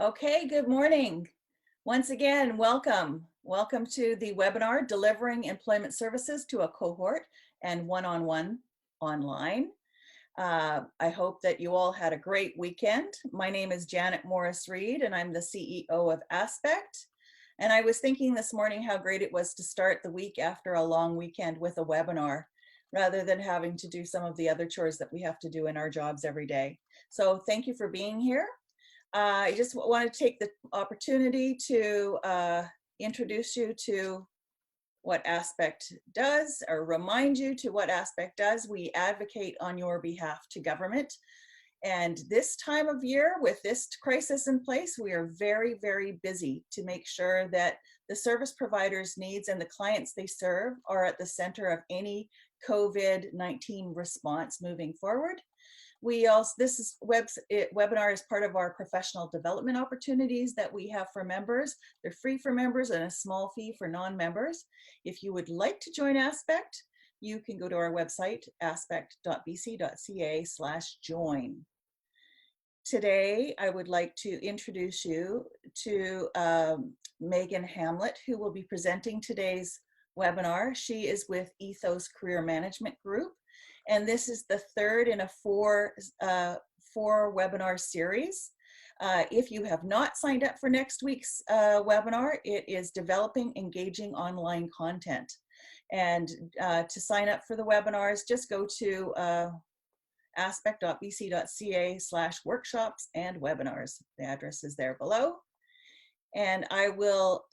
Okay, good morning. Once again, welcome. Welcome to the webinar, Delivering Employment Services to a Cohort and One-on-One Online. I hope that you all had a great weekend. My name is Janet Morris-Reed and I'm the CEO of Aspect. And I was thinking this morning how great it was to start the week after a long weekend with a webinar, rather than having to do some of the other chores that we have to do in our jobs every day. So thank you for being here. I just want to take the opportunity to introduce you to what Aspect does, or remind you to what Aspect does. We advocate on your behalf to government. And this time of year, with this crisis in place, we are very, very busy to make sure that the service providers' needs and the clients they serve are at the center of any COVID-19 response moving forward. This webinar is part of our professional development opportunities that we have for members. They're free for members and a small fee for non-members. If you would like to join Aspect, you can go to our website, aspect.bc.ca/join. Today, I would like to introduce you to Megan Hamlet, who will be presenting today's webinar. She is with Ethos Career Management Group, and this is the third in a four webinar series. If you have not signed up for next week's webinar, it is Developing Engaging Online Content. And to sign up for the webinars, just go to aspect.bc.ca/workshops and webinars. The address is there below. And I will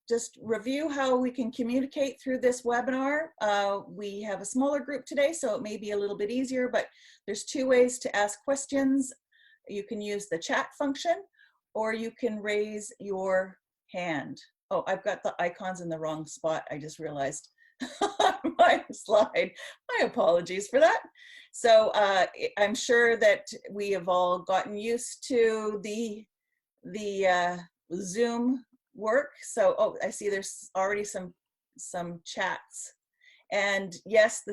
just review how we can communicate through this webinar. We have a smaller group today, so it may be a little bit easier, but there's two ways to ask questions. You can use the chat function, or you can raise your hand. Oh, I've got the icons in the wrong spot, I just realized. On my slide. My apologies for that. So I'm sure that we have all gotten used to the Zoom work. So, oh, I see there's already some chats. And yes,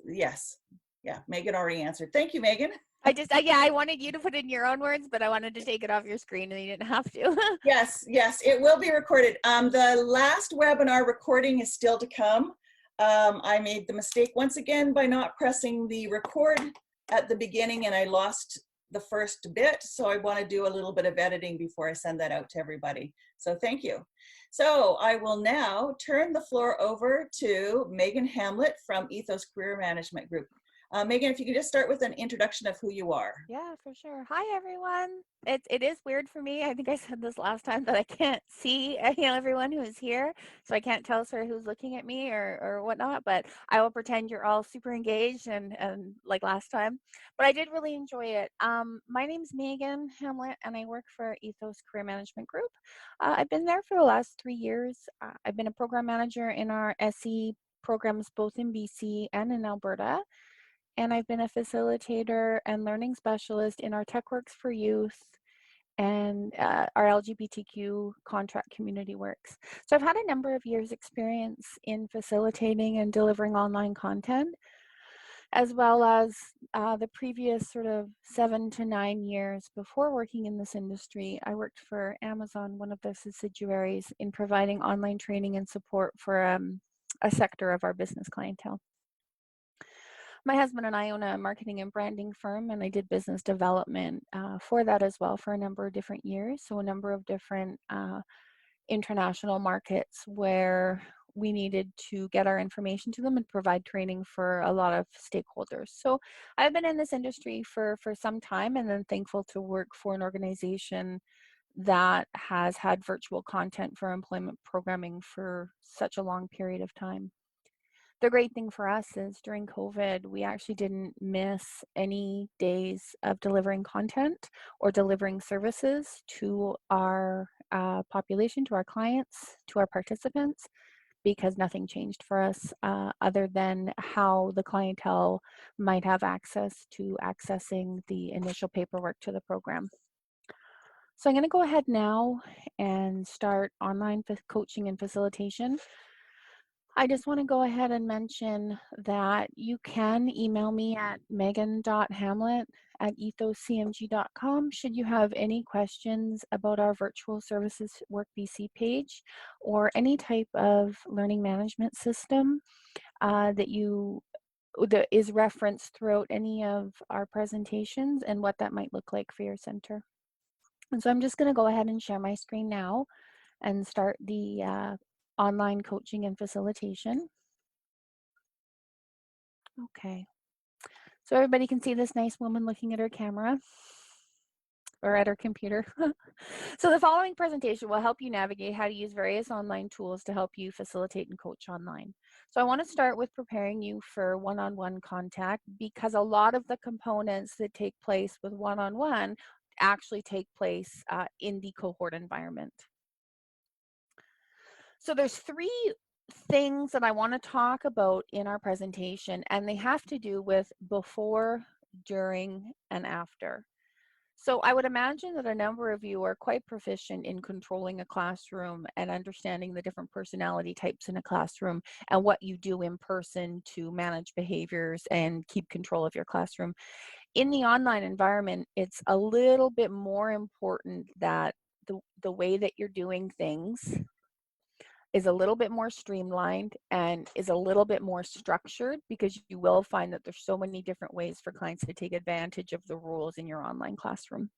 yes. Yeah, Megan already answered. Thank you, Megan. I wanted you to put in your own words, but I wanted to take it off your screen and you didn't have to. Yes, it will be recorded. The last webinar recording is still to come. I made the mistake once again by not pressing the record at the beginning, and I lost the first bit. So I want to do a little bit of editing before I send that out to everybody. So thank you. So I will now turn the floor over to Megan Hamlet from Ethos Career Management Group. Megan, if you could just start with an introduction of who you are. Yeah, for sure. Hi, everyone. It is weird for me. I think I said this last time that I can't see everyone who is here, so I can't tell sort of who's looking at me or whatnot. But I will pretend you're all super engaged and like last time. But I did really enjoy it. My name's Megan Hamlet, and I work for Ethos Career Management Group. I've been there for the last 3 years. I've been a program manager in our SE programs both in BC and in Alberta. And I've been a facilitator and learning specialist in our TechWorks for Youth and our LGBTQ contract community works. So I've had a number of years experience in facilitating and delivering online content, as well as the previous sort of 7 to 9 years before working in this industry. I worked for Amazon, one of their subsidiaries, in providing online training and support for a sector of our business clientele. My husband and I own a marketing and branding firm, and I did business development for that as well for a number of different years. So a number of different international markets where we needed to get our information to them and provide training for a lot of stakeholders. So I've been in this industry for some time, and then thankful to work for an organization that has had virtual content for employment programming for such a long period of time. The great thing for us is during COVID, we actually didn't miss any days of delivering content or delivering services to our population, to our clients, to our participants, because nothing changed for us other than how the clientele might have access to accessing the initial paperwork to the program. So I'm going to go ahead now and start online coaching and facilitation. I just want to go ahead and mention that you can email me at megan.hamlet@ethoscmg.com should you have any questions about our Virtual Services Work BC page or any type of learning management system that is referenced throughout any of our presentations and what that might look like for your center. And so I'm just going to go ahead and share my screen now and start the online coaching and facilitation. Okay, so everybody can see this nice woman looking at her camera or at her computer. So the following presentation will help you navigate how to use various online tools to help you facilitate and coach online. So I want to start with preparing you for one-on-one contact, because a lot of the components that take place with one-on-one actually take place in the cohort environment. So there's three things that I want to talk about in our presentation, and they have to do with before, during, and after. So I would imagine that a number of you are quite proficient in controlling a classroom and understanding the different personality types in a classroom and what you do in person to manage behaviors and keep control of your classroom. In the online environment, it's a little bit more important that the way that you're doing things is a little bit more streamlined and is a little bit more structured, because you will find that there's so many different ways for clients to take advantage of the rules in your online classroom.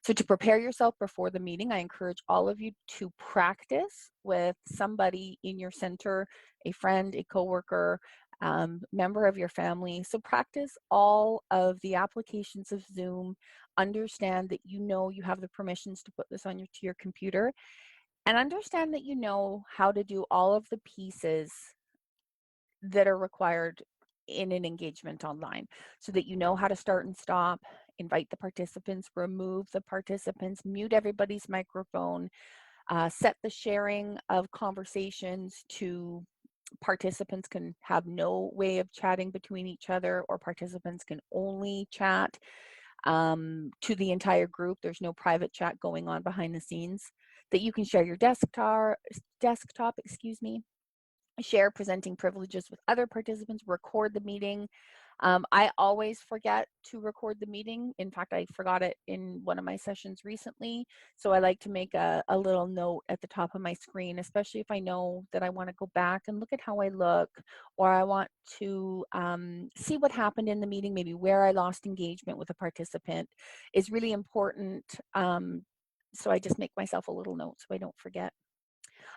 So to prepare yourself before the meeting, I encourage all of you to practice with somebody in your center, a friend, a coworker, member of your family. So practice all of the applications of Zoom. Understand that you know you have the permissions to put this on to your computer, and understand that you know how to do all of the pieces that are required in an engagement online, so that you know how to start and stop, invite the participants, remove the participants, mute everybody's microphone, set the sharing of conversations to participants can have no way of chatting between each other, or participants can only chat to the entire group. There's no private chat going on behind the scenes. That you can share your desktop, excuse me, share presenting privileges with other participants, record the meeting. I always forget to record the meeting. In fact, I forgot it in one of my sessions recently. So I like to make a little note at the top of my screen, especially if I know that I want to go back and look at how I look, or I want to see what happened in the meeting, maybe where I lost engagement with a participant is really important. So I just make myself a little note so I don't forget.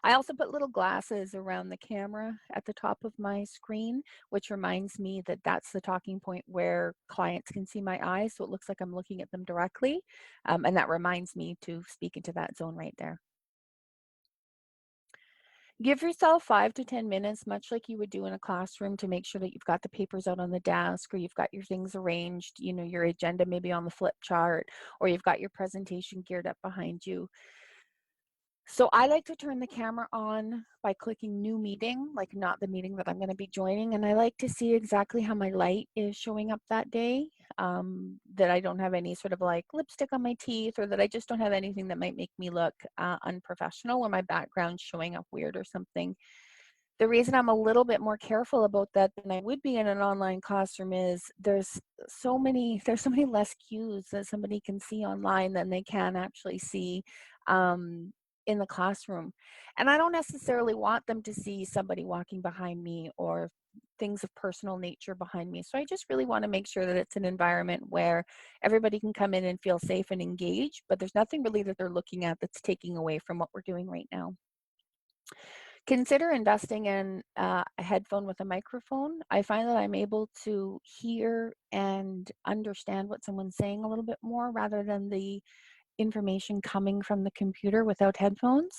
I also put little glasses around the camera at the top of my screen, which reminds me that that's the talking point where clients can see my eyes, so it looks like I'm looking at them directly, and that reminds me to speak into that zone right there. Give yourself 5 to 10 minutes, much like you would do in a classroom, to make sure that you've got the papers out on the desk, or you've got your things arranged, you know, your agenda maybe on the flip chart, or you've got your presentation geared up behind you. So I like to turn the camera on by clicking new meeting, like not the meeting that I'm going to be joining. And I like to see exactly how my light is showing up that day, that I don't have any sort of like lipstick on my teeth, or that I just don't have anything that might make me look unprofessional, or my background showing up weird or something. The reason I'm a little bit more careful about that than I would be in an online classroom is there's so many less cues that somebody can see online than they can actually see um, in the classroom. And I don't necessarily want them to see somebody walking behind me or things of personal nature behind me. So I just really want to make sure that it's an environment where everybody can come in and feel safe and engaged, but there's nothing really that they're looking at that's taking away from what we're doing right now. Consider investing in a headphone with a microphone. I find that I'm able to hear and understand what someone's saying a little bit more, rather than the information coming from the computer without headphones.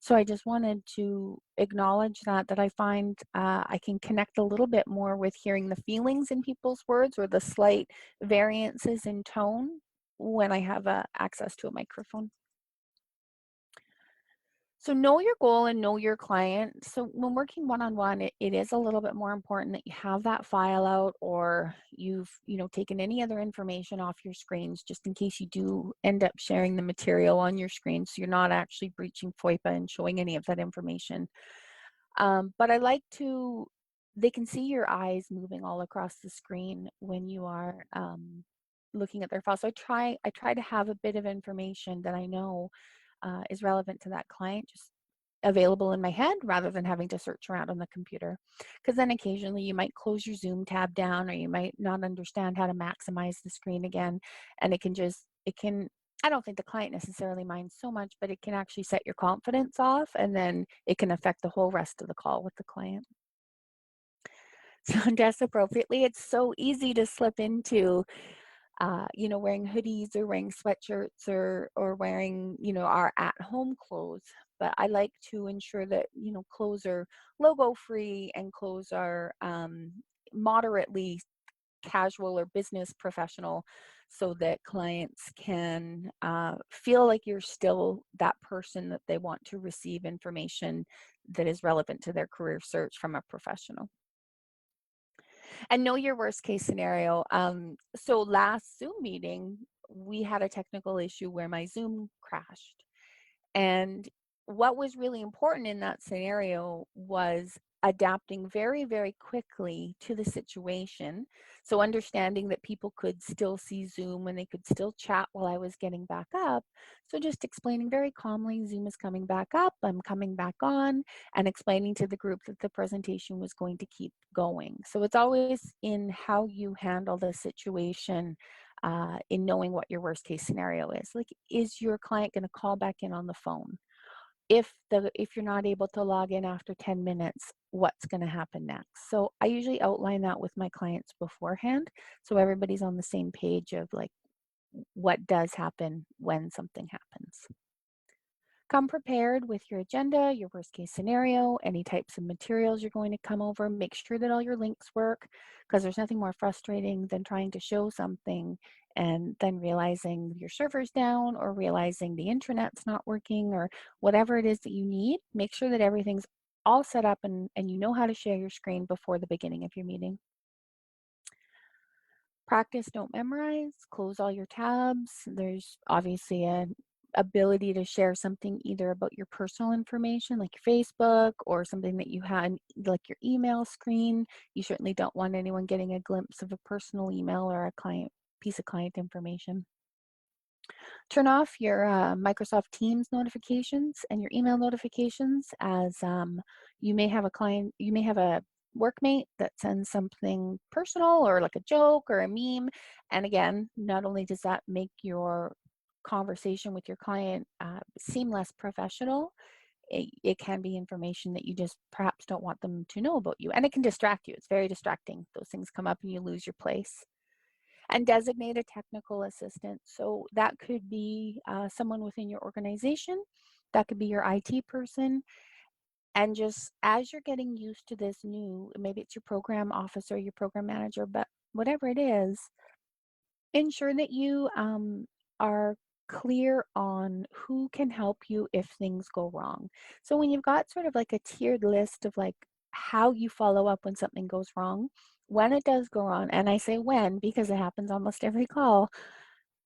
So I just wanted to acknowledge that I find I can connect a little bit more with hearing the feelings in people's words, or the slight variances in tone, when I have access to a microphone. So know your goal and know your client. So when working one-on-one, it is a little bit more important that you have that file out, or you've, taken any other information off your screens, just in case you do end up sharing the material on your screen, so you're not actually breaching FOIPA and showing any of that information. But I like to, they can see your eyes moving all across the screen when you are looking at their file. So I try to have a bit of information that I know is relevant to that client, just available in my head rather than having to search around on the computer. Because then occasionally you might close your Zoom tab down, or you might not understand how to maximize the screen again. And it can, I don't think the client necessarily minds so much, but it can actually set your confidence off, and then it can affect the whole rest of the call with the client. So dress appropriately. It's so easy to slip into wearing hoodies or wearing sweatshirts or wearing, our at-home clothes. But I like to ensure that, clothes are logo free and clothes are moderately casual or business professional, so that clients can feel like you're still that person that they want to receive information that is relevant to their career search from a professional. And know your worst case scenario. So last Zoom meeting, we had a technical issue where my Zoom crashed. And what was really important in that scenario was adapting very, very quickly to the situation. So understanding that people could still see Zoom and they could still chat while I was getting back up. So just explaining very calmly, Zoom is coming back up, I'm coming back on, and explaining to the group that the presentation was going to keep going. So it's always in how you handle the situation, in knowing what your worst case scenario is. Like, is your client going to call back in on the phone? If you're not able to log in after 10 minutes, what's going to happen next? So I usually outline that with my clients beforehand, so everybody's on the same page of like what does happen when something happens. Come prepared with your agenda, your worst case scenario, any types of materials you're going to come over. Make sure that all your links work, because there's nothing more frustrating than trying to show something and then realizing your server's down, or realizing the internet's not working, or whatever it is that you need. Make sure that everything's all set up, and you know how to share your screen before the beginning of your meeting. Practice, don't memorize. Close all your tabs. There's obviously an ability to share something either about your personal information, like your Facebook, or something that you had, like your email screen. You certainly don't want anyone getting a glimpse of a personal email or a client piece of client information. Turn off your Microsoft Teams notifications and your email notifications, as you may have a workmate that sends something personal or like a joke or a meme. And again, not only does that make your conversation with your client seem less professional, it can be information that you just perhaps don't want them to know about you. And it can distract you. It's very distracting. Those things come up and you lose your place. And designate a technical assistant. So that could be someone within your organization, that could be your IT person. And just as you're getting used to this new, maybe it's your program officer, your program manager, but whatever it is, ensure that you are clear on who can help you if things go wrong. So when you've got sort of like a tiered list of like how you follow up when something goes wrong, when it does go wrong, and I say when because it happens almost every call,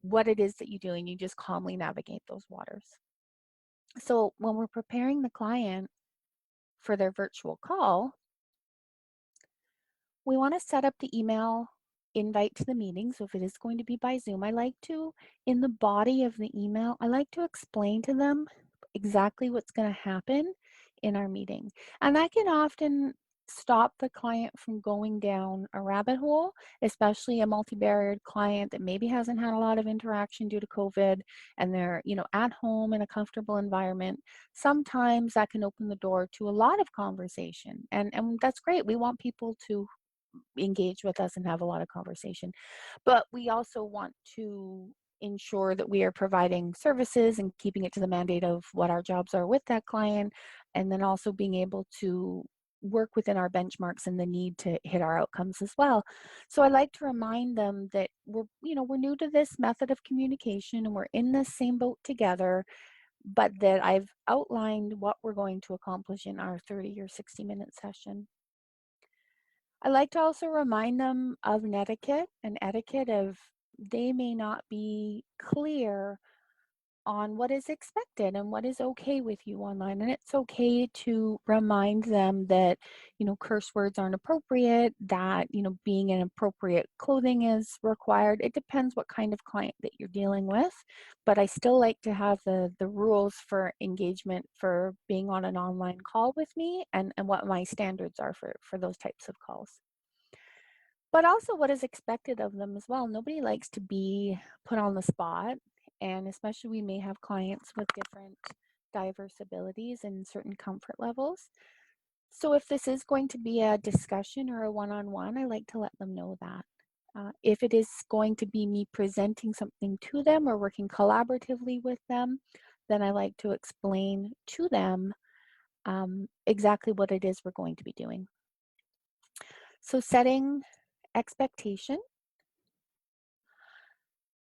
what it is that you do, and you just calmly navigate those waters. So when we're preparing the client for their virtual call, we want to set up the email invite to the meeting. So if it is going to be by Zoom, I like to, in the body of the email, I like to explain to them exactly what's going to happen in our meeting. And that can often stop the client from going down a rabbit hole, especially a multi-barriered client that maybe hasn't had a lot of interaction due to COVID, and they're, at home in a comfortable environment. Sometimes that can open the door to a lot of conversation. And that's great. We want people to engage with us and have a lot of conversation. But we also want to ensure that we are providing services and keeping it to the mandate of what our jobs are with that client, and then also being able to work within our benchmarks and the need to hit our outcomes as well. So I like to remind them that we're new to this method of communication and we're in this same boat together, but that I've outlined what we're going to accomplish in our 30 or 60-minute session. I like to also remind them of an etiquette, of they may not be clear on what is expected and what is okay with you online. And it's okay to remind them that, curse words aren't appropriate, that, being in appropriate clothing is required. It depends what kind of client that you're dealing with. But I still like to have the rules for engagement for being on an online call with me, and what my standards are for those types of calls. But also what is expected of them as well. Nobody likes to be put on the spot, and especially we may have clients with different diverse abilities and certain comfort levels. So if this is going to be a discussion or a one-on-one, I like to let them know that. If it is going to be me presenting something to them or working collaboratively with them, then I like to explain to them exactly what it is we're going to be doing. So setting expectation.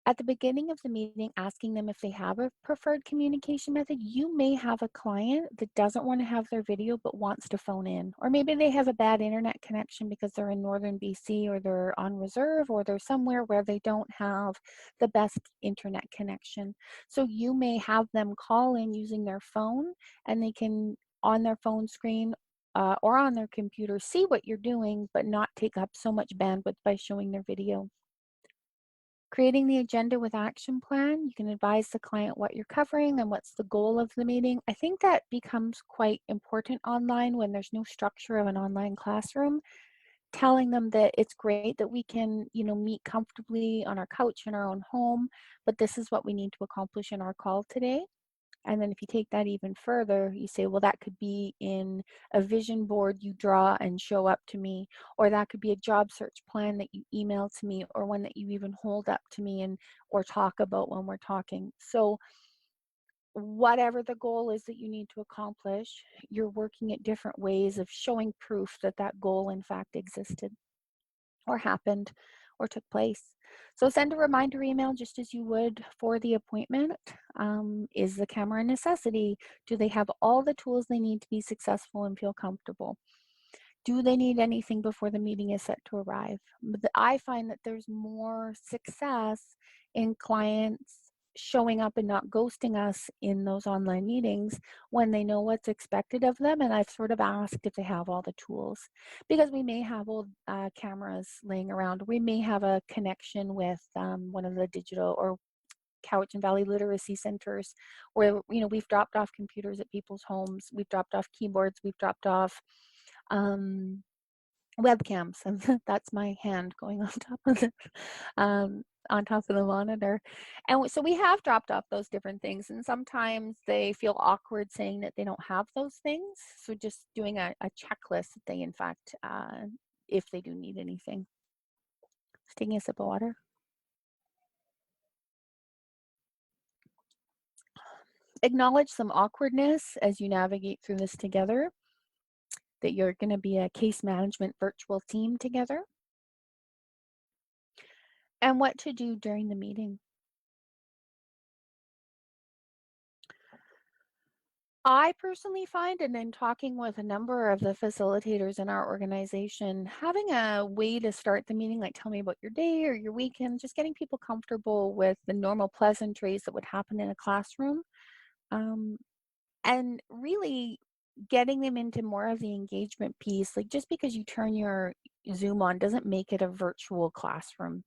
At the beginning of the meeting, asking them if they have a preferred communication method. You may have a client that doesn't want to have their video but wants to phone in. Or maybe they have a bad internet connection because they're in northern BC, or they're on reserve, or they're somewhere where they don't have the best internet connection. So you may have them call in using their phone, and they can, on their phone screen or on their computer, see what you're doing but not take up so much bandwidth by showing their video. Creating the agenda with action plan, you can advise the client what you're covering and what's the goal of the meeting. I think that becomes quite important online when there's no structure of an online classroom. Telling them that it's great that we can, meet comfortably on our couch in our own home, but this is what we need to accomplish in our call today. And then if you take that even further, you say, well, that could be in a vision board you draw and show up to me, or that could be a job search plan that you email to me, or one that you even hold up to me and or talk about when we're talking. So whatever the goal is that you need to accomplish, you're working at different ways of showing proof that that goal in fact existed or happened or took place. So send a reminder email just as you would for the appointment. Is the camera a necessity? Do they have all the tools they need to be successful and feel comfortable? Do they need anything before the meeting is set to arrive? I find that there's more success in clients showing up and not ghosting us in those online meetings when they know what's expected of them. And I've sort of asked if they have all the tools, because we may have old cameras laying around. We may have a connection with one of the digital or Cowichan Valley literacy centers where, we've dropped off computers at people's homes. We've dropped off keyboards. We've dropped off um, webcams, and that's my hand going on top of the monitor. And so we have dropped off those different things, and sometimes they feel awkward saying that they don't have those things. So just doing a checklist that they, in fact, if they do need anything. Just taking a sip of water. Acknowledge some awkwardness as you navigate through this together, that you're going to be a case management virtual team together, and what to do during the meeting. I personally find, and in talking with a number of the facilitators in our organization, having a way to start the meeting, like tell me about your day or your weekend, just getting people comfortable with the normal pleasantries that would happen in a classroom, um, and really getting them into more of the engagement piece. Like, just because you turn your Zoom on doesn't make it a virtual classroom.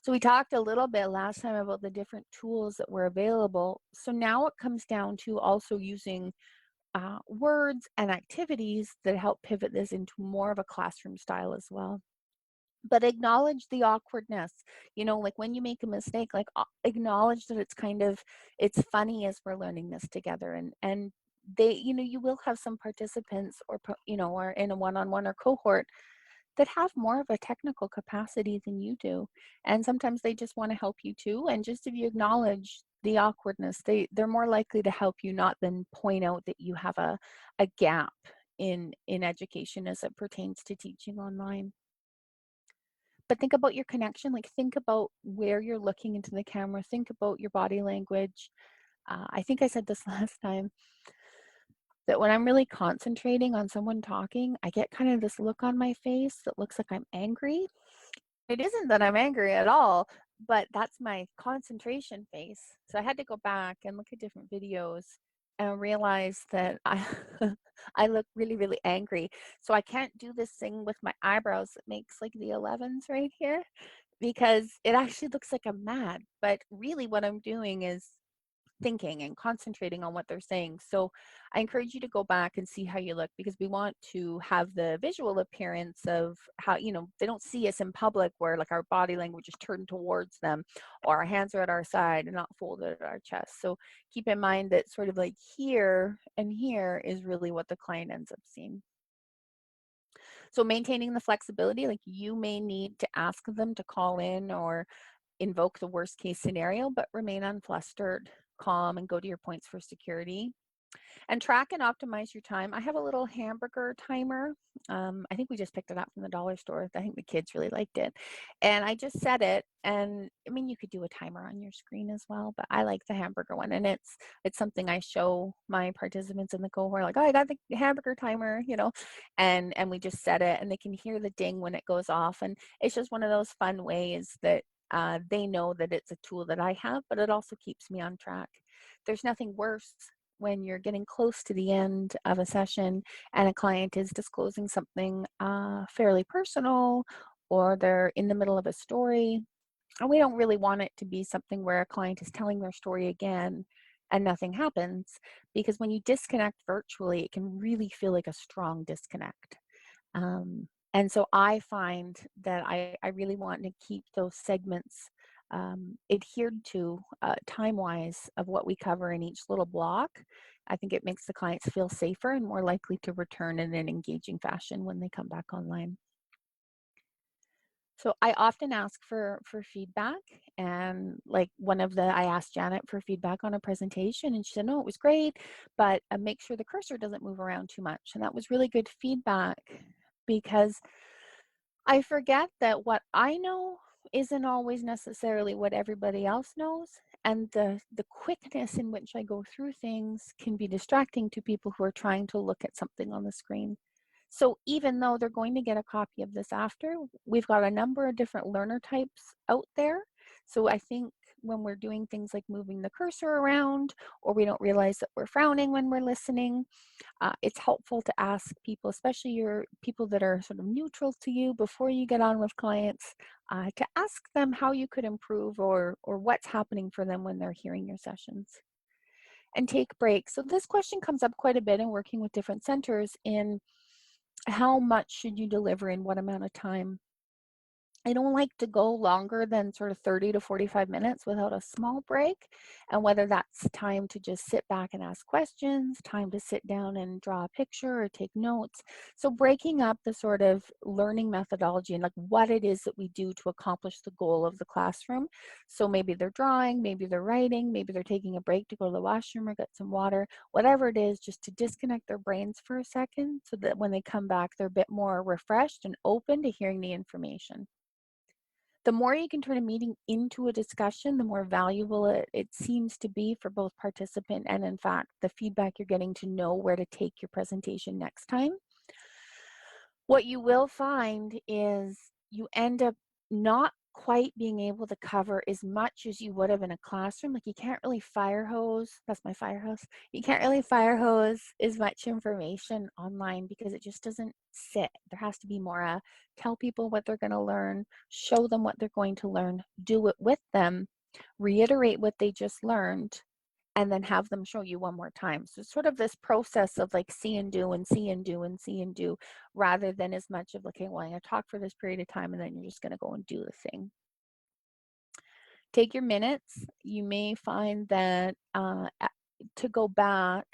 So we talked a little bit last time about the different tools that were available. So now it comes down to also using words and activities that help pivot this into more of a classroom style as well. But acknowledge the awkwardness, like when you make a mistake, like acknowledge that it's funny as we're learning this together. And they, you will have some participants or in a one-on-one or cohort that have more of a technical capacity than you do. And sometimes they just want to help you too. And just if you acknowledge the awkwardness, they're more likely to help you, not than point out that you have a gap in education as it pertains to teaching online. But think about your connection, like think about where you're looking into the camera, think about your body language. I think I said this last time, that when I'm really concentrating on someone talking, I get kind of this look on my face that looks like I'm angry. It isn't that I'm angry at all. but that's my concentration face. So I had to go back and look at different videos and realize that I I look really, really angry. So I can't do this thing with my eyebrows that makes like the 11s right here because it actually looks like I'm mad. But really what I'm doing is thinking and concentrating on what they're saying. So I encourage you to go back and see how you look because we want to have the visual appearance of how, they don't see us in public where like our body language is turned towards them or our hands are at our side and not folded at our chest. So keep in mind that sort of like here and here is really what the client ends up seeing. So maintaining the flexibility, like you may need to ask them to call in or invoke the worst case scenario, but remain unflustered, calm, and go to your points for security. And track and optimize your time. I have a little hamburger timer. I think we just picked it up from the dollar store. I think the kids really liked it. And I just set it. And I mean, you could do a timer on your screen as well, but I like the hamburger one. And it's something I show my participants in the cohort, like, oh, I got the hamburger timer, and we just set it and they can hear the ding when it goes off. And it's just one of those fun ways that they know that it's a tool that I have, but it also keeps me on track. There's nothing worse when you're getting close to the end of a session and a client is disclosing something fairly personal or they're in the middle of a story. And we don't really want it to be something where a client is telling their story again and nothing happens because when you disconnect virtually, it can really feel like a strong disconnect. And so I find that I really want to keep those segments adhered to time-wise of what we cover in each little block. I think it makes the clients feel safer and more likely to return in an engaging fashion when they come back online. So I often ask for feedback, and like I asked Janet for feedback on a presentation and she said, no, it was great, but make sure the cursor doesn't move around too much. And that was really good feedback because I forget that what I know isn't always necessarily what everybody else knows. And the quickness in which I go through things can be distracting to people who are trying to look at something on the screen. So even though they're going to get a copy of this after, we've got a number of different learner types out there. So I think when we're doing things like moving the cursor around, or we don't realize that we're frowning when we're listening, it's helpful to ask people, especially your people that are sort of neutral to you before you get on with clients, to ask them how you could improve or what's happening for them when they're hearing your sessions. And take breaks. So this question comes up quite a bit in working with different centers in how much should you deliver in what amount of time. I don't like to go longer than sort of 30 to 45 minutes without a small break. And whether that's time to just sit back and ask questions, time to sit down and draw a picture or take notes. So breaking up the sort of learning methodology and like what it is that we do to accomplish the goal of the classroom. So maybe they're drawing, maybe they're writing, maybe they're taking a break to go to the washroom or get some water, whatever it is, just to disconnect their brains for a second so that when they come back, they're a bit more refreshed and open to hearing the information. The more you can turn a meeting into a discussion, the more valuable it seems to be for both participant and, in fact, the feedback you're getting to know where to take your presentation next time. What you will find is you end up not quite being able to cover as much as you would have in a classroom. Like you can't really fire hose, that's my fire hose. You can't really fire hose as much information online because it just doesn't sit. There has to be more tell people what they're going to learn, show them what they're going to learn, do it with them, reiterate what they just learned, and then have them show you one more time. So it's sort of this process of like see and do and see and do and see and do, rather than as much of like, okay, well, I'm going to talk for this period of time and then you're just going to go and do the thing. Take your minutes. You may find that to go back,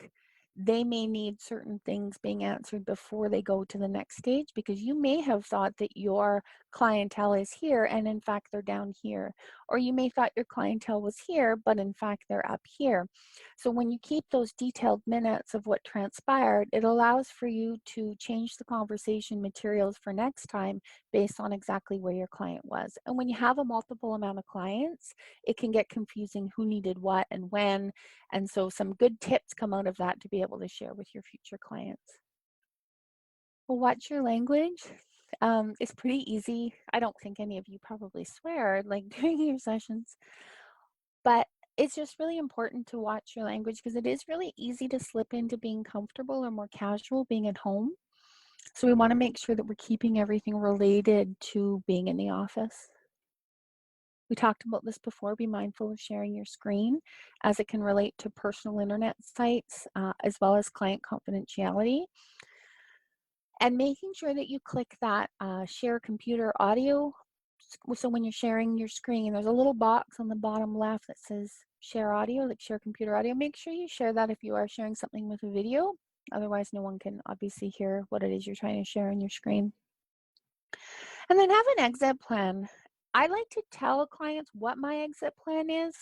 they may need certain things being answered before they go to the next stage because you may have thought that your clientele is here and in fact they're down here. Or you may thought your clientele was here, but in fact they're up here. So when you keep those detailed minutes of what transpired, it allows for you to change the conversation materials for next time based on exactly where your client was. And when you have a multiple amount of clients, it can get confusing who needed what and when. And so some good tips come out of that to be able to share with your future clients. Well, watch your language. It's pretty easy. I don't think any of you probably swear like during your sessions, but it's just really important to watch your language because it is really easy to slip into being comfortable or more casual being at home. So we want to make sure that we're keeping everything related to being in the office. We talked about this before. Be mindful of sharing your screen as it can relate to personal internet sites as well as client confidentiality. And making sure that you click that share computer audio. So when you're sharing your screen, there's a little box on the bottom left that says share audio, like share computer audio. Make sure you share that if you are sharing something with a video. Otherwise, no one can obviously hear what it is you're trying to share on your screen. And then have an exit plan. I like to tell clients what my exit plan is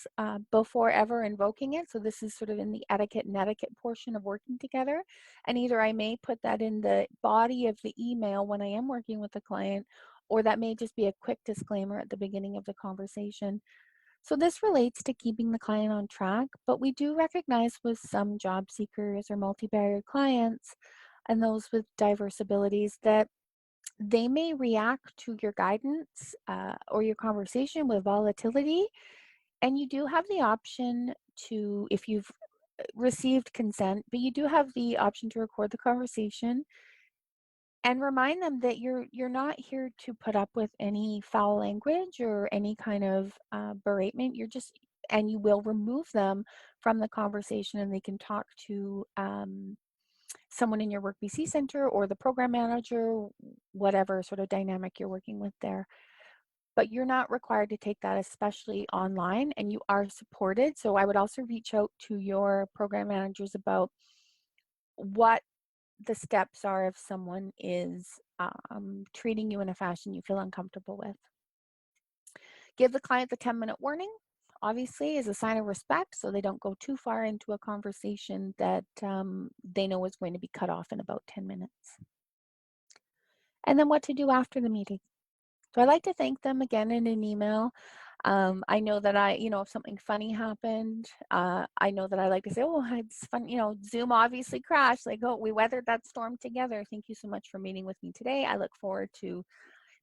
before ever invoking it. So this is sort of in the etiquette and etiquette portion of working together. And either I may put that in the body of the email when I am working with the client, or that may just be a quick disclaimer at the beginning of the conversation. So this relates to keeping the client on track, but we do recognize with some job seekers or multi-barrier clients and those with diverse abilities that they may react to your guidance or your conversation with volatility. And you do have the option to, if you've received consent, but you do have the option to record the conversation and remind them that you're not here to put up with any foul language or any kind of beratement. You're just, and you will remove them from the conversation, and they can talk to someone in your Work BC Center or the program manager, whatever sort of dynamic you're working with there. But you're not required to take that, especially online, and you are supported. So I would also reach out to your program managers about what the steps are if someone is treating you in a fashion you feel uncomfortable with. Give the client the 10-minute warning, obviously, as a sign of respect, so they don't go too far into a conversation that they know is going to be cut off in about 10 minutes. And then what to do after the meeting. So I like to thank them again in an email. I know that if something funny happened, I know that I like to say, oh, it's fun, Zoom obviously crashed. Like, oh, we weathered that storm together. Thank you so much for meeting with me today. I look forward to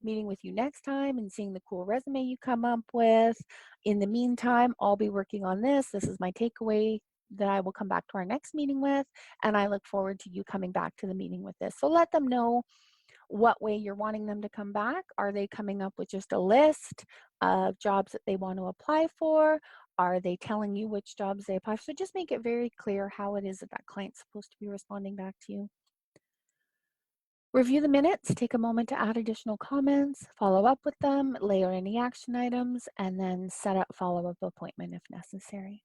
meeting with you next time and seeing the cool resume you come up with. In the meantime, I'll be working on this. This is my takeaway that I will come back to our next meeting with, and I look forward to you coming back to the meeting with this. So let them know what way you're wanting them to come back. Are they coming up with just a list of jobs that they want to apply for? Are they telling you which jobs they apply for? So just make it very clear how it is that that client's supposed to be responding back to you. Review the minutes, take a moment to add additional comments, follow up with them, layer any action items, and then set up follow-up appointment if necessary.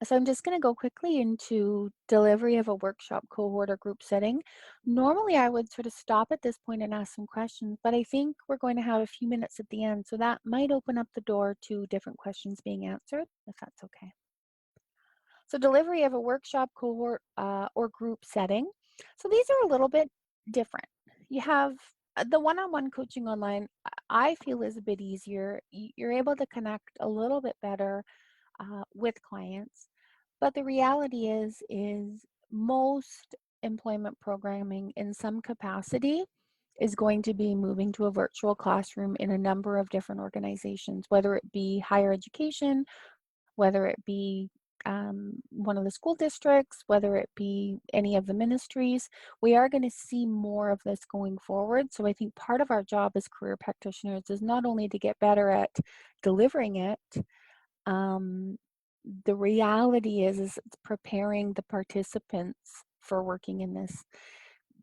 So I'm just going to go quickly into delivery of a workshop, cohort, or group setting. Normally, I would sort of stop at this point and ask some questions, but I think we're going to have a few minutes at the end, so that might open up the door to different questions being answered, if that's okay. So delivery of a workshop, cohort, or group setting. So these are a little bit different. You have the one-on-one coaching online, I feel is a bit easier. You're able to connect a little bit better with clients. But the reality is most employment programming in some capacity is going to be moving to a virtual classroom in a number of different organizations, whether it be higher education, whether it be one of the school districts, whether it be any of the ministries. We are going to see more of this going forward. So I think part of our job as career practitioners is not only to get better at delivering it, the reality is it's preparing the participants for working in this.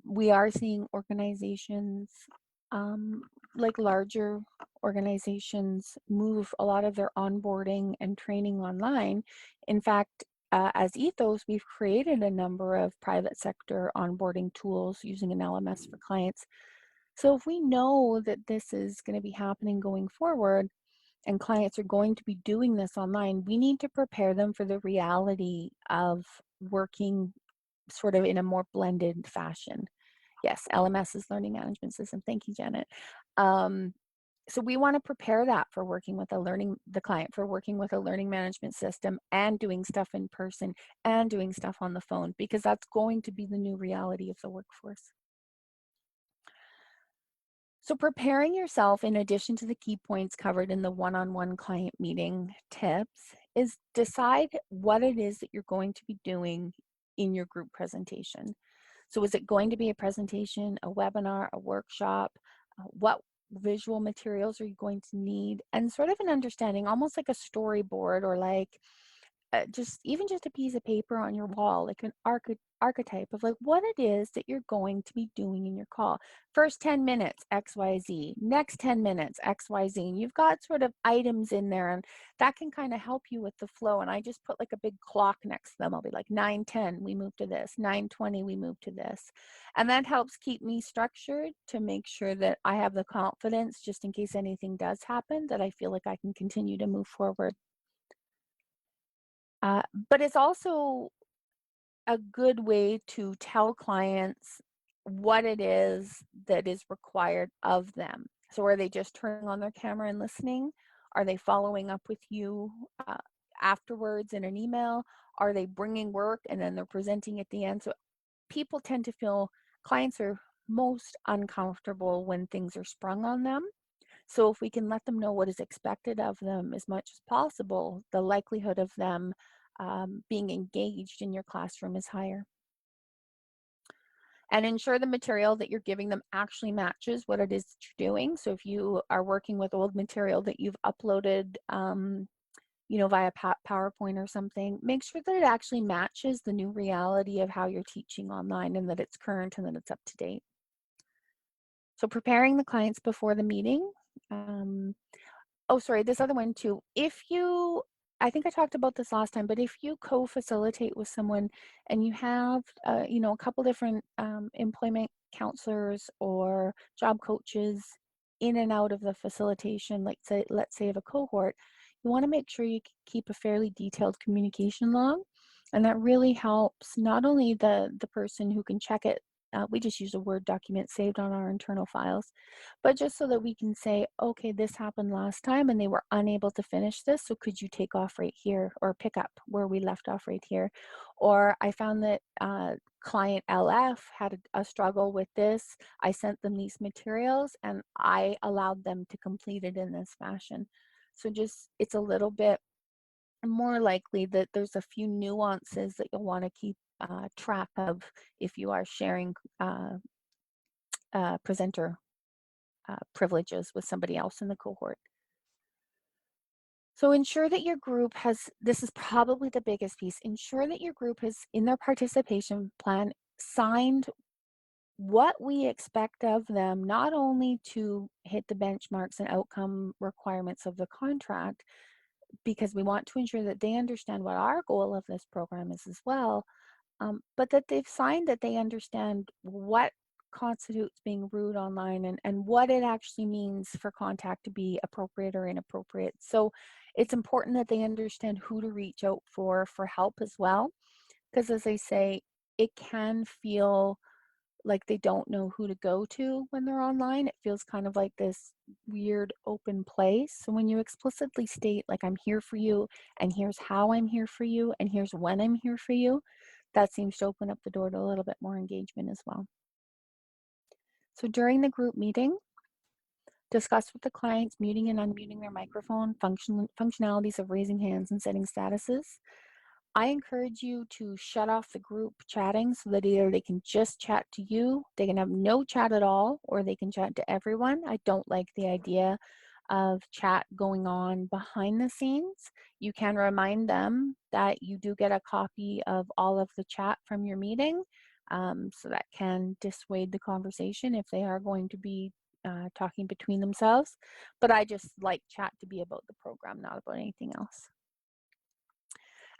We are seeing organizations um, like larger organizations move a lot of their onboarding and training online. In fact, as Ethos, we've created a number of private sector onboarding tools using an LMS for clients. So if we know that this is going to be happening going forward, and clients are going to be doing this online, we need to prepare them for the reality of working sort of in a more blended fashion. Yes, LMS is learning management system. Thank you, Janet. So we want to prepare that for working with the client for working with a learning management system and doing stuff in person and doing stuff on the phone, because that's going to be the new reality of the workforce. So preparing yourself, in addition to the key points covered in the one-on-one client meeting tips, is decide what it is that you're going to be doing in your group presentation. So is it going to be a presentation, a webinar, a workshop? What visual materials are you going to need? And sort of an understanding, almost like a storyboard, or like just even just a piece of paper on your wall, like an archetype of like what it is that you're going to be doing in your call. First 10 minutes, XYZ. Next 10 minutes, XYZ. And you've got sort of items in there, and that can kind of help you with the flow. And I just put like a big clock next to them. I'll be like 9:10, we move to this. 9:20, we move to this. And that helps keep me structured to make sure that I have the confidence, just in case anything does happen, that I feel like I can continue to move forward. But it's also a good way to tell clients what it is that is required of them. So are they just turning on their camera and listening? Are they following up with you afterwards in an email? Are they bringing work and then they're presenting at the end? So people tend to feel, clients are most uncomfortable when things are sprung on them. So if we can let them know what is expected of them as much as possible, the likelihood of them being engaged in your classroom is higher. And ensure the material that you're giving them actually matches what it is that you're doing. So if you are working with old material that you've uploaded, via PowerPoint or something, make sure that it actually matches the new reality of how you're teaching online, and that it's current and that it's up to date. So preparing the clients before the meeting. Oh, sorry, this other one too. I think I talked about this last time, but if you co-facilitate with someone and you have, a couple different employment counselors or job coaches in and out of the facilitation, like let's say of a cohort, you want to make sure you keep a fairly detailed communication log. And that really helps not only the person who can check it, we just use a Word document saved on our internal files, but just so that we can say, okay, this happened last time and they were unable to finish this, so could you take off right here or pick up where we left off right here? Or I found that client LF had a struggle with this. I sent them these materials and I allowed them to complete it in this fashion. So just, it's a little bit more likely that there's a few nuances that you'll want to keep track of if you are sharing presenter privileges with somebody else in the cohort. So ensure that your group has, this is probably the biggest piece, ensure that your group has in their participation plan signed what we expect of them, not only to hit the benchmarks and outcome requirements of the contract, because we want to ensure that they understand what our goal of this program is as well, but that they've signed that they understand what constitutes being rude online, and what it actually means for contact to be appropriate or inappropriate. So it's important that they understand who to reach out for help as well, because as I say, it can feel like they don't know who to go to when they're online. It feels kind of like this weird open place. So when you explicitly state, like, I'm here for you, and here's how I'm here for you, and here's when I'm here for you, that seems to open up the door to a little bit more engagement as well. So during the group meeting, discuss with the clients muting and unmuting their microphone, functionalities of raising hands and setting statuses. I encourage you to shut off the group chatting so that either they can just chat to you, they can have no chat at all, or they can chat to everyone. I don't like the idea of chat going on behind the scenes. You can remind them that you do get a copy of all of the chat from your meeting, so that can dissuade the conversation if they are going to be talking between themselves. But I just like chat to be about the program, not about anything else.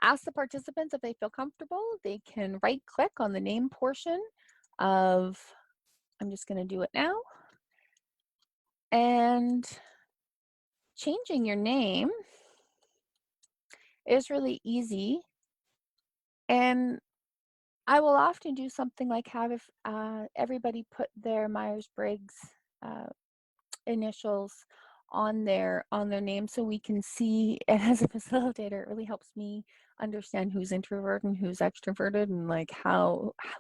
Ask the participants if they feel comfortable. They can right click on the name portion of, I'm just going to do it now. And changing your name is really easy. And I will often do something like have everybody put their Myers-Briggs uh, initials on their name, so we can see. And as a facilitator, it really helps me understand who's introverted and who's extroverted, and like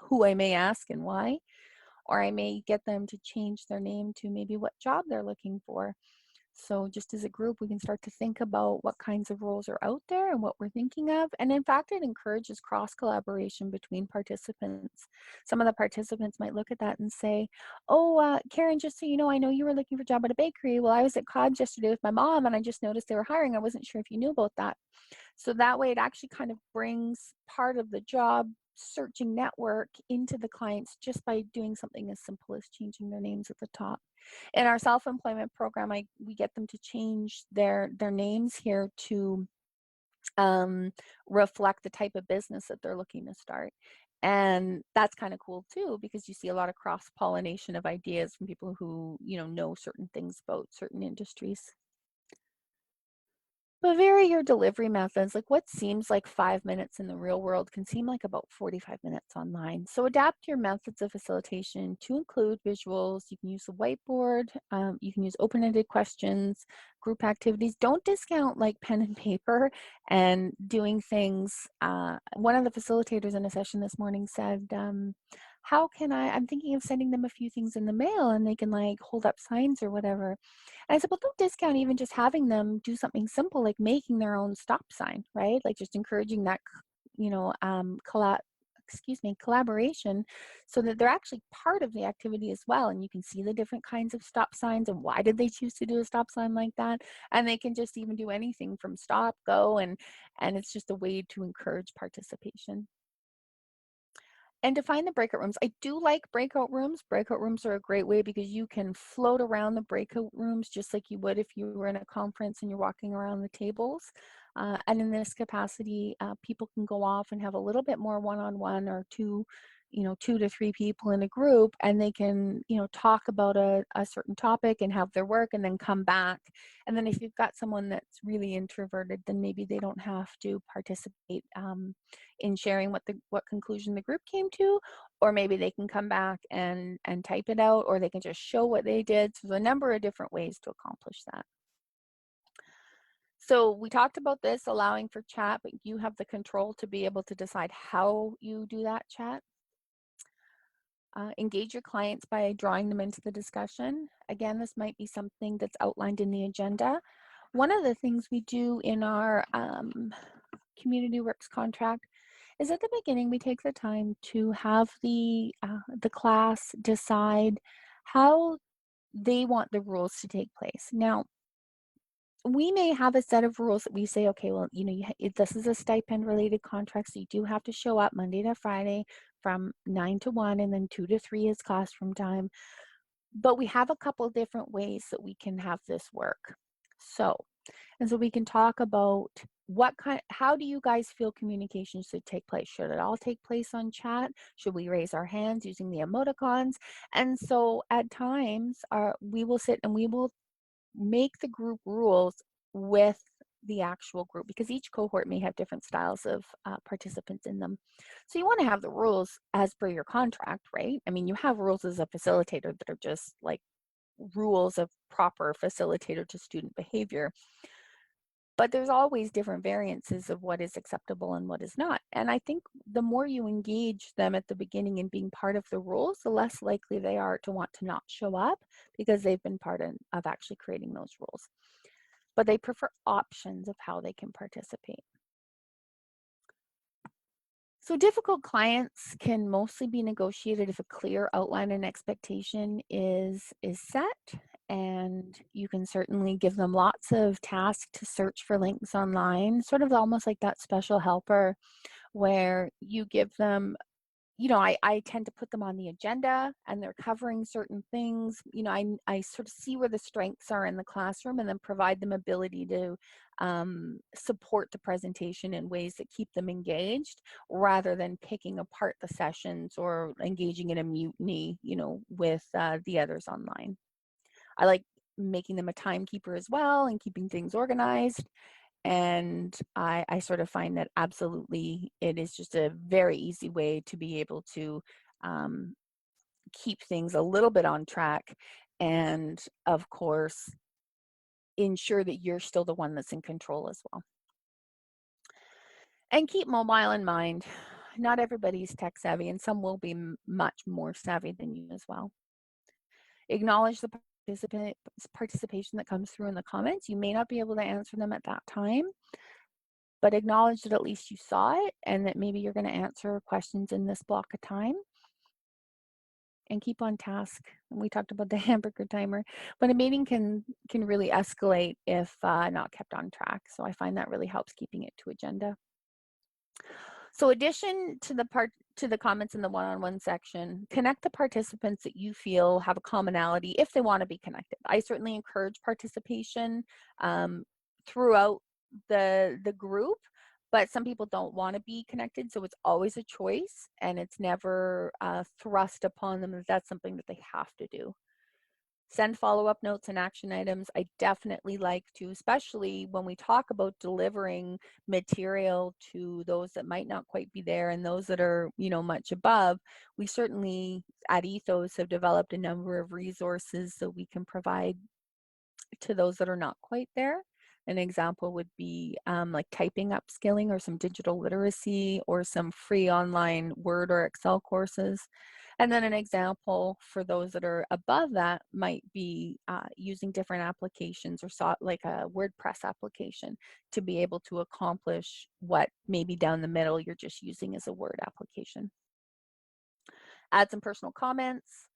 who I may ask and why. or I may get them to change their name to maybe what job they're looking for. So just as a group, we can start to think about what kinds of roles are out there and what we're thinking of. And in fact, it encourages cross collaboration between participants. Some of the participants might look at that and say, oh, Karen, just so you know, I know you were looking for a job at a bakery. Well, I was at Cobb's yesterday with my mom and I just noticed they were hiring. I wasn't sure if you knew about that. So that way it actually kind of brings part of the job searching network into the clients just by doing something as simple as changing their names at the top. In our self-employment program, we get them to change their names here to reflect the type of business that they're looking to start. And that's kind of cool too, because you see a lot of cross-pollination of ideas from people who, know certain things about certain industries. But vary your delivery methods. Like what seems like 5 minutes in the real world can seem like about 45 minutes online. So adapt your methods of facilitation to include visuals. You can use the whiteboard. You can use open-ended questions, group activities. Don't discount like pen and paper and doing things. One of the facilitators in a session this morning said, how can I'm thinking of sending them a few things in the mail and they can like hold up signs or whatever. And I said, well, don't discount even just having them do something simple like making their own stop sign, right? Like just encouraging that, you know, um, colla- collaboration so that they're actually part of the activity as well. And you can see the different kinds of stop signs and why did they choose to do a stop sign like that. And they can just even do anything from stop, go, and it's just a way to encourage participation. And define the breakout rooms. I do like breakout rooms. Breakout rooms are a great way because you can float around the breakout rooms just like you would if you were in a conference and you're walking around the tables. And in this capacity, people can go off and have a little bit more one-on-one or two, 2 to 3 people in a group, and they can, talk about a certain topic and have their work and then come back. And then if you've got someone that's really introverted, then maybe they don't have to participate in sharing what conclusion the group came to, or maybe they can come back and type it out, or they can just show what they did. So there's a number of different ways to accomplish that. So we talked about this allowing for chat, but you have the control to be able to decide how you do that chat. Engage your clients by drawing them into the discussion. Again, this might be something that's outlined in the agenda. One of the things we do in our Community Works contract is at the beginning we take the time to have the class decide how they want the rules to take place. Now, we may have a set of rules that we say, okay, well, this is a stipend related contract, so you do have to show up Monday to Friday from 9 to 1, and then 2 to 3 is classroom time. But we have a couple different ways that we can have this work. So we can talk about how do you guys feel communication should take place? Should it all take place on chat? Should we raise our hands using the emoticons? And so at times we will sit and we will make the group rules with the actual group, because each cohort may have different styles of participants in them. So you want to have the rules as per your contract, right? I mean, you have rules as a facilitator that are just like rules of proper facilitator to student behavior. But there's always different variances of what is acceptable and what is not. And I think the more you engage them at the beginning in being part of the rules, the less likely they are to want to not show up because they've been part of actually creating those rules. But they prefer options of how they can participate. So difficult clients can mostly be negotiated if a clear outline and expectation is set, and you can certainly give them lots of tasks to search for links online, sort of almost like that special helper where you give them, I tend to put them on the agenda and they're covering certain things. I sort of see where the strengths are in the classroom and then provide them ability to support the presentation in ways that keep them engaged rather than picking apart the sessions or engaging in a mutiny, with the others online. I like making them a timekeeper as well and keeping things organized. And I sort of find that absolutely it is just a very easy way to be able to um, keep things a little bit on track, and of course ensure that you're still the one that's in control as well. And keep mobile in mind. not everybody's tech savvy, and some will be much more savvy than you as well. Acknowledge the participation that comes through in the comments. You may not be able to answer them at that time, but acknowledge that at least you saw it and that maybe you're going to answer questions in this block of time, and keep on task. We talked about the hamburger timer, but a meeting can really escalate if not kept on track. So I find that really helps keeping it to agenda. So addition to the comments in the one-on-one section, connect the participants that you feel have a commonality if they want to be connected. I certainly encourage participation throughout the group, but some people don't want to be connected, so it's always a choice, and it's never thrust upon them that that's something that they have to do. Send follow-up notes and action items. I definitely like to, especially when we talk about delivering material to those that might not quite be there and those that are, much above. We certainly at Ethos have developed a number of resources that we can provide to those that are not quite there. An example would be like typing upskilling or some digital literacy or some free online Word or Excel courses. And then an example for those that are above that might be using different applications or like a WordPress application to be able to accomplish what maybe down the middle you're just using as a Word application. Add some personal comments,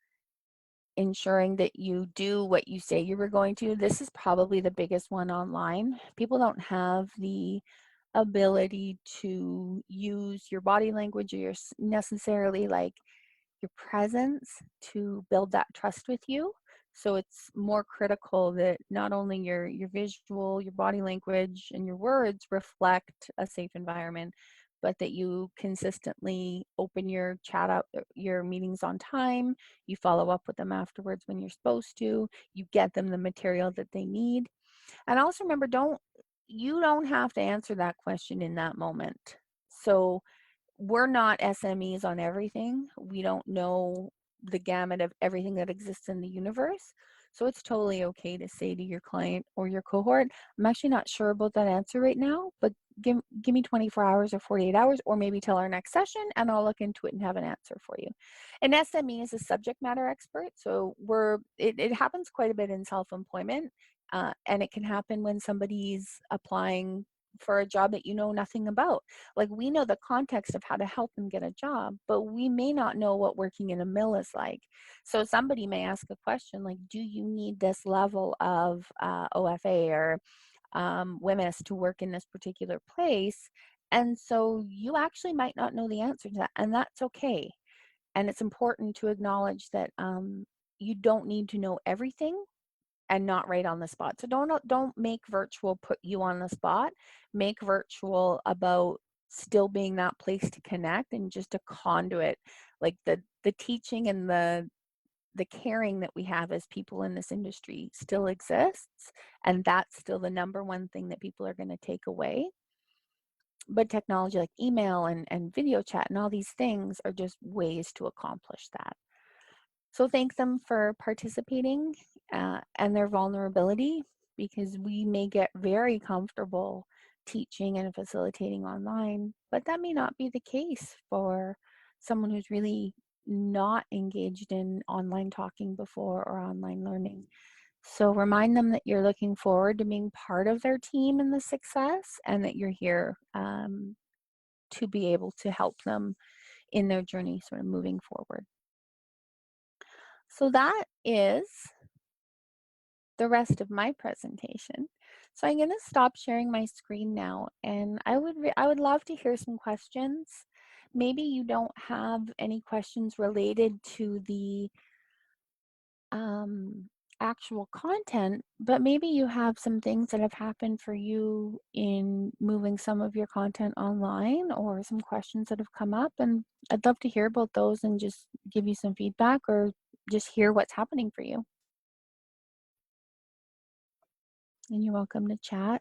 ensuring that you do what you say you were going to. This is probably the biggest one online. People don't have the ability to use your body language or necessarily like your presence to build that trust with you. So it's more critical that not only your visual, your body language, and your words reflect a safe environment, but that you consistently open your chat up, your meetings on time, you follow up with them afterwards when you're supposed to, you get them the material that they need. And also remember, you don't have to answer that question in that moment. So we're not SMEs on everything. We don't know the gamut of everything that exists in the universe. So it's totally okay to say to your client or your cohort, I'm actually not sure about that answer right now, but give me 24 hours or 48 hours, or maybe till our next session, and I'll look into it and have an answer for you. An SME is a subject matter expert. So it happens quite a bit in self-employment, and it can happen when somebody's applying for a job that you know nothing about. Like, we know the context of how to help them get a job, but we may not know what working in a mill is like. So somebody may ask a question like, do you need this level of OFA or WMIS to work in this particular place? And so you actually might not know the answer to that, and that's okay. And it's important to acknowledge that you don't need to know everything and not right on the spot. So don't make virtual put you on the spot. Make virtual about still being that place to connect and just a conduit. Like the teaching and the caring that we have as people in this industry still exists, and that's still the number one thing that people are going to take away. But technology like email and video chat and all these things are just ways to accomplish that. So thank them for participating and their vulnerability, because we may get very comfortable teaching and facilitating online, but that may not be the case for someone who's really not engaged in online talking before or online learning. So remind them that you're looking forward to being part of their team in the success, and that you're here to be able to help them in their journey sort of moving forward. So that is the rest of my presentation. So I'm going to stop sharing my screen now, and I would love to hear some questions. Maybe you don't have any questions related to the actual content, but maybe you have some things that have happened for you in moving some of your content online, or some questions that have come up, and I'd love to hear about those and just give you some feedback or just hear what's happening for you. And you're welcome to chat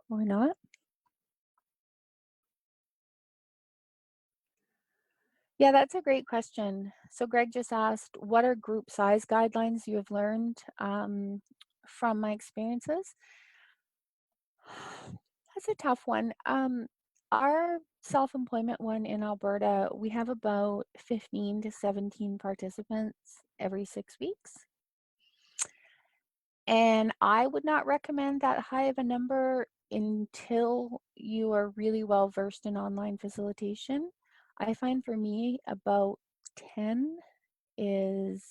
or not. Yeah, that's a great question. So Greg just asked, what are group size guidelines you have learned from my experiences? That's a tough one. Our self-employment one in Alberta, we have about 15 to 17 participants every 6 weeks. And I would not recommend that high of a number until you are really well versed in online facilitation. I find for me about 10 is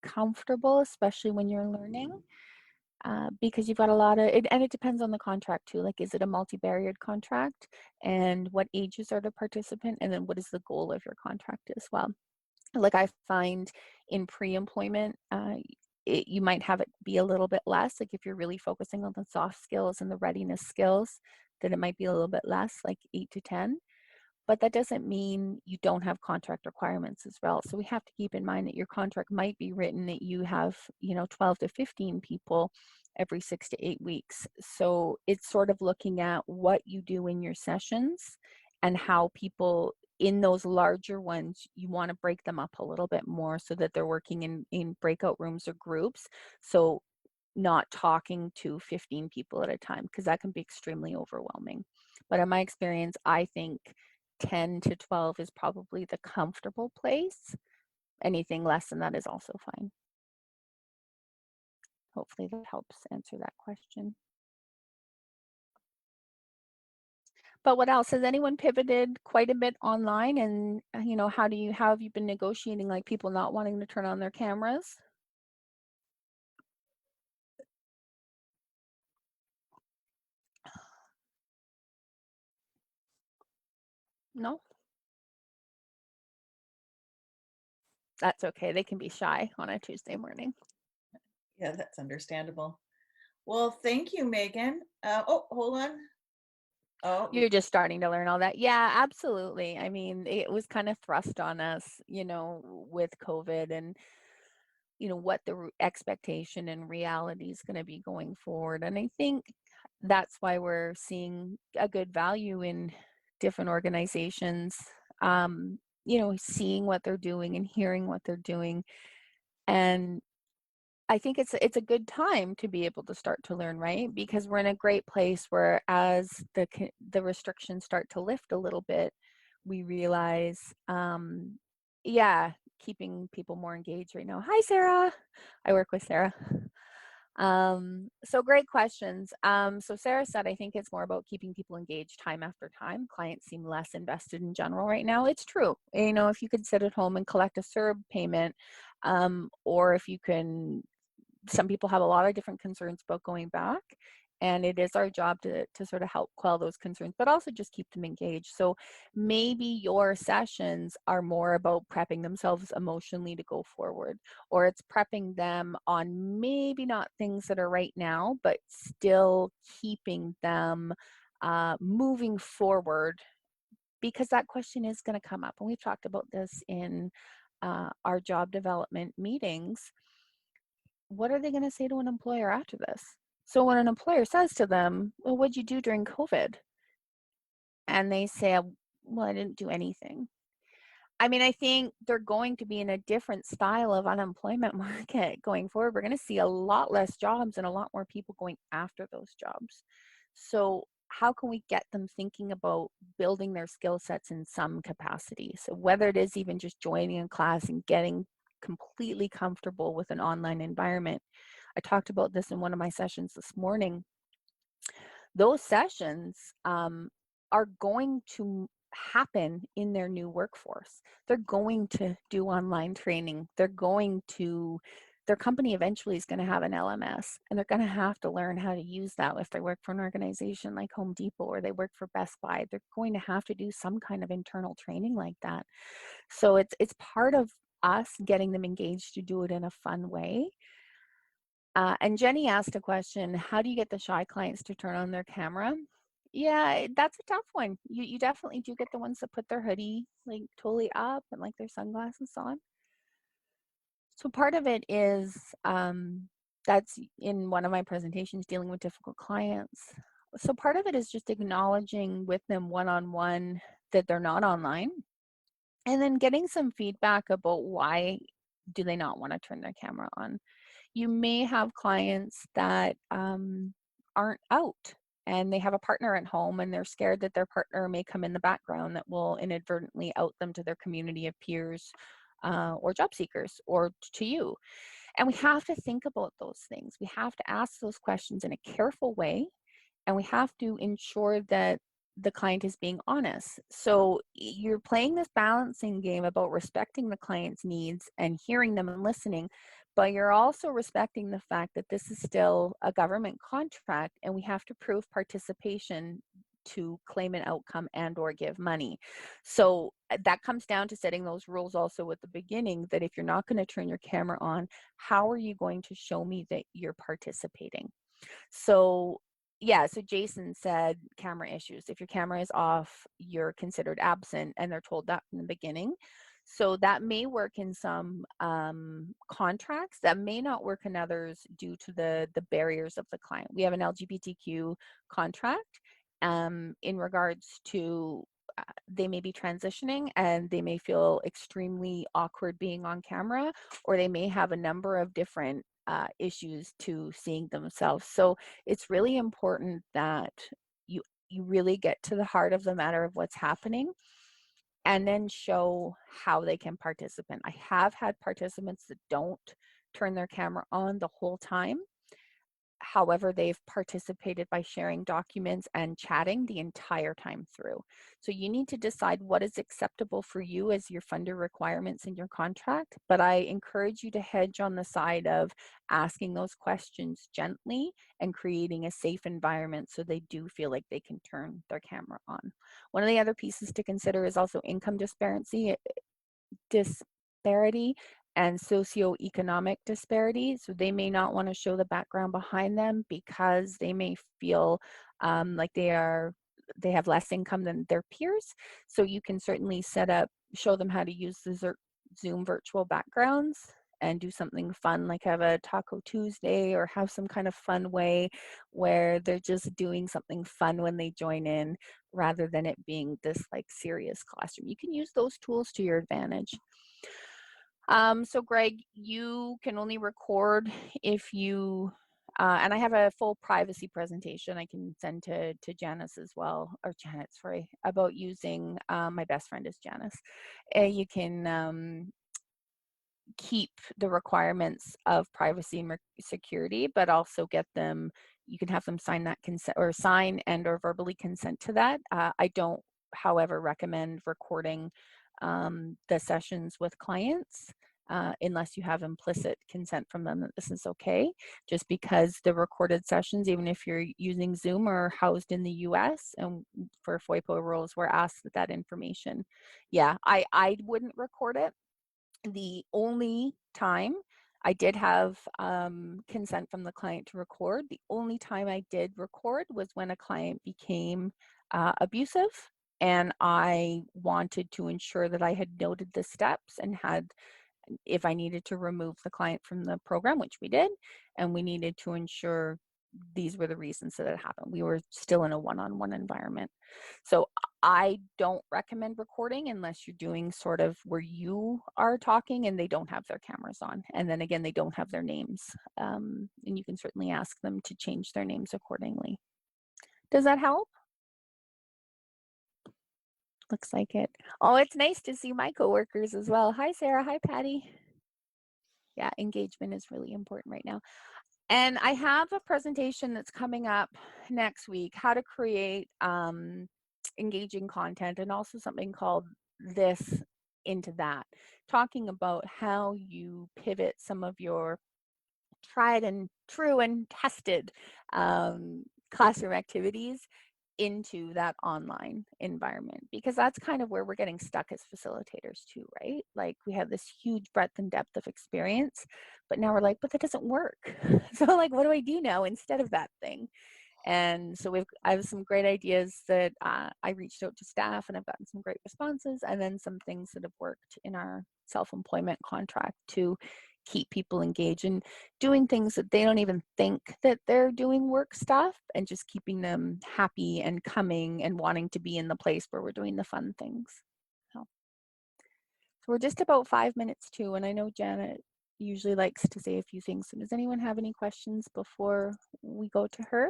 comfortable, especially when you're learning, because you've got a lot of it, and it depends on the contract too. Like, is it a multi-barriered contract, and what ages are the participant, and then what is the goal of your contract as well. Like, I find in pre-employment, you might have it be a little bit less. Like, if you're really focusing on the soft skills and the readiness skills, then it might be a little bit less, like 8 to 10. But that doesn't mean you don't have contract requirements as well. So we have to keep in mind that your contract might be written that you have, 12 to 15 people every 6 to 8 weeks. So it's sort of looking at what you do in your sessions and how people in those larger ones, you want to break them up a little bit more so that they're working in breakout rooms or groups. So not talking to 15 people at a time, because that can be extremely overwhelming. But in my experience, I think 10 to 12 is probably the comfortable place. Anything less than that is also fine. Hopefully that helps answer that question. But what else? Has anyone pivoted quite a bit online? And how have you been negotiating, like, people not wanting to turn on their cameras? No? That's okay. They can be shy on a Tuesday morning. Yeah, that's understandable. Well, thank you, Megan. Oh, hold on. Oh, You're just starting to learn all that. Yeah, absolutely. I mean, it was kind of thrust on us, with COVID, and, what the expectation and reality is going to be going forward. And I think that's why we're seeing a good value in different organizations, seeing what they're doing and hearing what they're doing. And I think it's a good time to be able to start to learn, right? Because we're in a great place where, as the restrictions start to lift a little bit, we realize, yeah, keeping people more engaged right now. Hi, Sarah. I work with Sarah. So great questions. So Sarah said, I think it's more about keeping people engaged time after time. Clients seem less invested in general right now. It's true. If you could sit at home and collect a CERB payment, or if you can, some people have a lot of different concerns about going back, and it is our job to sort of help quell those concerns, but also just keep them engaged. So maybe your sessions are more about prepping themselves emotionally to go forward, or it's prepping them on maybe not things that are right now, but still keeping them moving forward, because that question is going to come up. And we've talked about this in our job development meetings. What are they going to say to an employer after this? So when an employer says to them, well, what'd you do during COVID? And they say, well, I didn't do anything. I mean, I think they're going to be in a different style of unemployment market going forward. We're going to see a lot less jobs and a lot more people going after those jobs. So how can we get them thinking about building their skill sets in some capacity? So whether it is even just joining a class and getting completely comfortable with an online environment. I talked about this in one of my sessions this morning. Those sessions are going to happen in their new workforce. They're going to do online training. Their company eventually is going to have an LMS, and they're going to have to learn how to use that. If they work for an organization like Home Depot or they work for Best Buy, they're going to have to do some kind of internal training like that. So it's part of us getting them engaged to do it in a fun way. And Jenny asked a question, how do you get the shy clients to turn on their camera? Yeah, that's a tough one. You definitely do get the ones that put their hoodie like totally up and like their sunglasses on. So part of it is, that's in one of my presentations, dealing with difficult clients. So part of it is just acknowledging with them one-on-one that they're not online, and then getting some feedback about why do they not want to turn their camera on. You may have clients that aren't out. and they have a partner at home and they're scared that their partner may come in the background that will inadvertently out them to their community of peers or job seekers or to you. And we have to think about those things. We have to ask those questions in a careful way, and we have to ensure that the client is being honest. So you're playing this balancing game about respecting the client's needs and hearing them and listening, but you're also respecting the fact that this is still a government contract and we have to prove participation to claim an outcome and or give money. So that comes down to setting those rules also at the beginning, that if you're not going to turn your camera on, how are you going to show me that you're participating? So yeah, so Jason said camera issues. If your camera is off, you're considered absent, and they're told that from the beginning. So that may work in some contracts. That may not work in others due to the barriers of the client. We have an LGBTQ contract in regards to they may be transitioning and they may feel extremely awkward being on camera, or they may have a number of different issues to seeing themselves. So it's really important that you really get to the heart of the matter of what's happening and then show how they can participate. I have had participants that don't turn their camera on the whole time. However, they've participated by sharing documents and chatting the entire time through. So you need to decide what is acceptable for you as your funder requirements in your contract. But I encourage you to hedge on the side of asking those questions gently and creating a safe environment so they do feel like they can turn their camera on. One of the other pieces to consider is also income disparity and socioeconomic disparity. So they may not want to show the background behind them because they may feel like they have less income than their peers. So you can certainly show them how to use the Zoom virtual backgrounds and do something fun, like have a Taco Tuesday or have some kind of fun way where they're just doing something fun when they join in rather than it being this like serious classroom. You can use those tools to your advantage. So Greg, you can only record if you, and I have a full privacy presentation I can send to Janice as well, or Janet, sorry, about using, my best friend is Janice. You can keep the requirements of privacy and security, but also get them, you can have them sign that consent or sign and or verbally consent to that. I don't, however, recommend recording the sessions with clients unless you have implicit consent from them that this is okay, just because the recorded sessions, even if you're using Zoom, are housed in the US, and for FOIPO rules, we're asked that information. Yeah, I wouldn't record it. The only time I did have consent from the client to record, the only time I did record was when a client became abusive, and I wanted to ensure that I had noted the steps and had, if I needed to remove the client from the program, which we did, and we needed to ensure these were the reasons that it happened. We were still in a one-on-one environment. So I don't recommend recording unless you're doing sort of where you are talking and they don't have their cameras on. And then again, they don't have their names. And you can certainly ask them to change their names accordingly. Does that help? Looks like it. Oh, it's nice to see my coworkers as well. Hi, Sarah. Hi, Patty. Yeah, engagement is really important right now. And I have a presentation that's coming up next week, how to create engaging content, and also something called this into that, talking about how you pivot some of your tried and true and tested classroom activities into that online environment, because that's kind of where we're getting stuck as facilitators too, right? Like we have this huge breadth and depth of experience, but now we're like, but that doesn't work. So like, what do I do now instead of that thing? And so I have some great ideas that I reached out to staff and I've gotten some great responses, and then some things that have worked in our self-employment contract to keep people engaged and doing things that they don't even think that they're doing work stuff, and just keeping them happy and coming and wanting to be in the place where we're doing the fun things. So we're just about 5 minutes to, and I know Janet usually likes to say a few things. So does anyone have any questions before we go to her?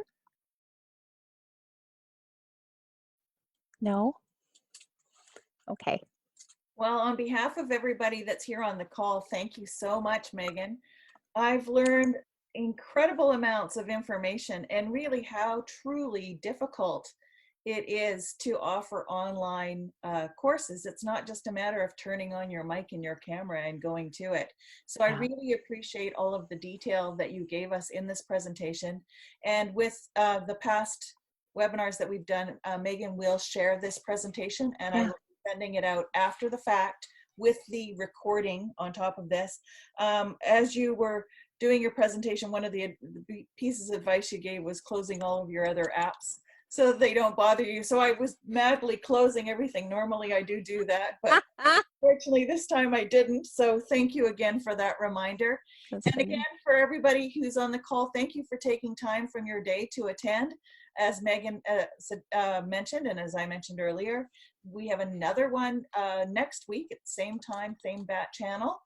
No? Okay. Well, on behalf of everybody that's here on the call, thank you so much, Megan. I've learned incredible amounts of information and really how truly difficult it is to offer online courses. It's not just a matter of turning on your mic and your camera and going to it. So I Yeah. really appreciate all of the detail that you gave us in this presentation. And with the past webinars that we've done, Megan will share this presentation and I Yeah. will be sending it out after the fact with the recording on top of this. As you were doing your presentation, one of the pieces of advice you gave was closing all of your other apps so that they don't bother you. So I was madly closing everything. Normally I do that, but fortunately this time I didn't. So thank you again for that reminder. That's And again, funny. for everybody who's on the call, thank you for taking time from your day to attend. As Megan mentioned, and as I mentioned earlier, we have another one next week at the same time, same bat channel.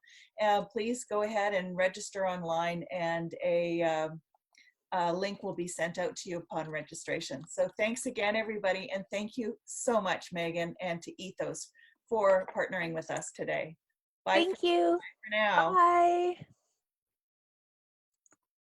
Please go ahead and register online, and a link will be sent out to you upon registration. So thanks again, everybody, and thank you so much, Megan, and to Ethos for partnering with us today. Bye for Thank you. now. Bye.